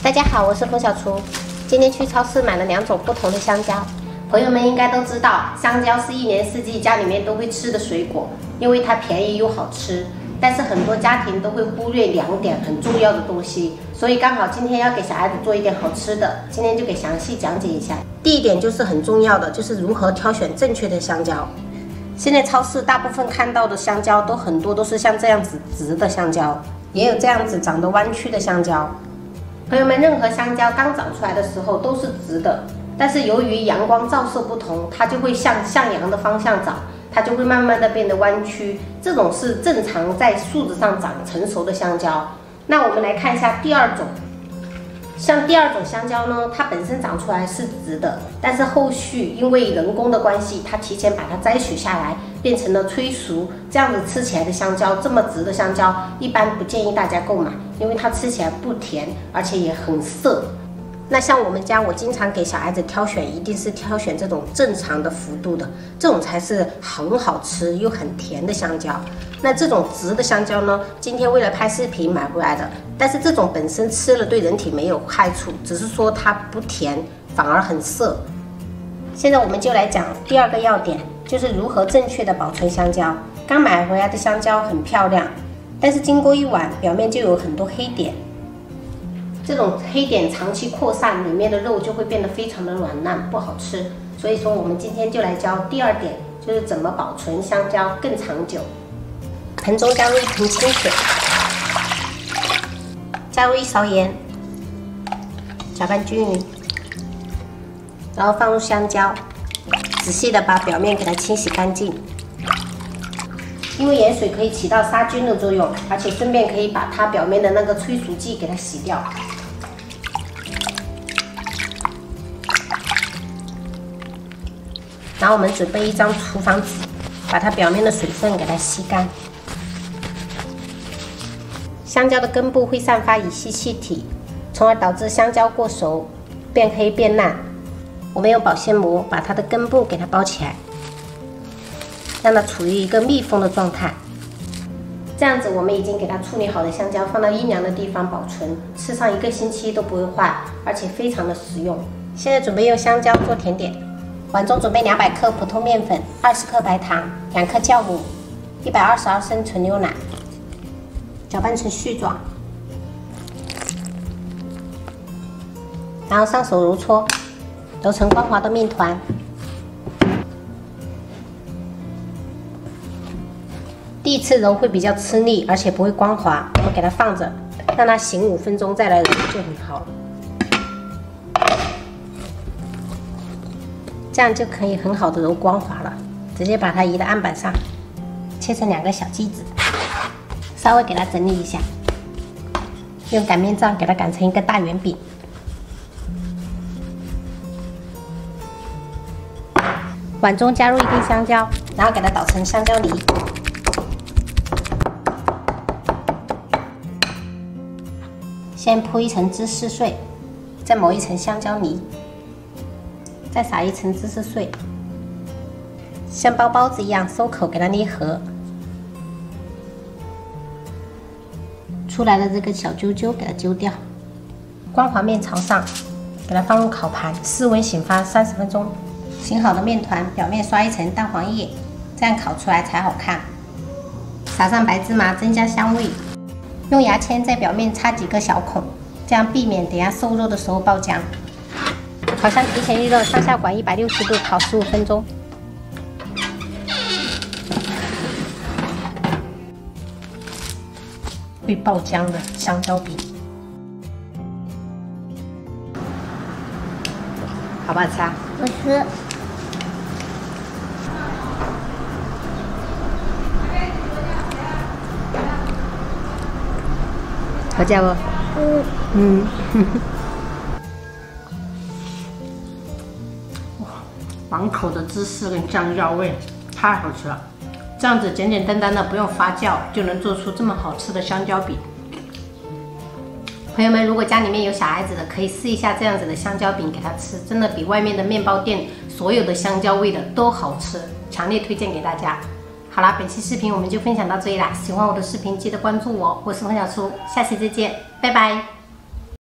大家好，我是冯小厨。今天去超市买了2种不同的香蕉。朋友们应该都知道，香蕉是一年四季家里面都会吃的水果，因为它便宜又好吃。但是很多家庭都会忽略2点很重要的东西，所以刚好今天要给小孩子做一点好吃的，今天就给详细讲解一下。第一点就是很重要的，就是如何挑选正确的香蕉。现在超市大部分看到的香蕉很多都是像这样子直的香蕉，也有这样子长得弯曲的香蕉。朋友们，任何香蕉刚长出来的时候都是直的，但是由于阳光照射不同，它就会向阳的方向长，它就会慢慢的变得弯曲。这种是正常在树枝上长成熟的香蕉。那我们来看一下第二种，像第二种香蕉呢，它本身长出来是直的，但是后续因为人工的关系，它提前把它摘取下来，变成了催熟，这样子吃起来的香蕉，这么直的香蕉，一般不建议大家购买，因为它吃起来不甜，而且也很涩。那像我们家，我经常给小孩子挑选，一定是挑选这种正常的幅度的，这种才是很好吃又很甜的香蕉。那这种直的香蕉呢，今天为了拍视频买回来的，但是这种本身吃了对人体没有害处，只是说它不甜，反而很涩。现在我们就来讲第二个要点，就是如何正确的保存香蕉。刚买回来的香蕉很漂亮，但是经过一晚，表面就有很多黑点。这种黑点长期扩散，里面的肉就会变得非常的软烂，不好吃。所以说，我们今天就来教第二点，就是怎么保存香蕉更长久。盆中加入1盆清水，加入1勺盐，搅拌均匀，然后放入香蕉，仔细的把表面给它清洗干净。因为盐水可以起到杀菌的作用，而且顺便可以把它表面的那个催熟剂给它洗掉。然后我们准备1张厨房纸，把它表面的水分给它吸干。香蕉的根部会散发乙烯气体，从而导致香蕉过熟、变黑变烂。我们用保鲜膜把它的根部给它包起来，让它处于一个密封的状态。这样子，我们已经给它处理好的香蕉放到阴凉的地方保存，吃上1个星期都不会坏，而且非常的实用。现在准备用香蕉做甜点。碗中准备200克普通面粉、20克白糖、2克酵母、122升纯牛奶，搅拌成絮状，然后上手揉搓，揉成光滑的面团。第一次揉会比较吃力，而且不会光滑，我们给它放着，让它醒5分钟再来揉就很好了。这样就可以很好的揉光滑了。直接把它移到案板上，切成2个小剂子，稍微给它整理一下，用擀面杖给它擀成一个大圆饼。碗中加入1根香蕉，然后给它捣成香蕉泥。先铺1层芝士碎，再抹1层香蕉泥，再撒1层芝士碎，像包包子一样收口，给它捏合。出来的这个小揪揪给它揪掉。光滑面朝上，给它放入烤盘，室温醒发30分钟。醒好的面团表面刷1层蛋黄液，这样烤出来才好看。撒上白芝麻增加香味。用牙签在表面插几个小孔，这样避免等下收肉的时候爆浆。烤箱提前预热，上下管160度烤15分钟。会爆浆的香蕉饼，好不好吃啊？好吃。好吃不？哇，爽口的芝士跟香蕉味，太好吃了。这样子简简单单的，不用发酵，就能做出这么好吃的香蕉饼。朋友们，如果家里面有小孩子的，可以试一下这样子的香蕉饼给他吃，真的比外面的面包店所有的香蕉味的都好吃，强烈推荐给大家。好啦，本期视频我们就分享到这里啦。喜欢我的视频记得关注我，我是冯小厨，下期再见，拜拜。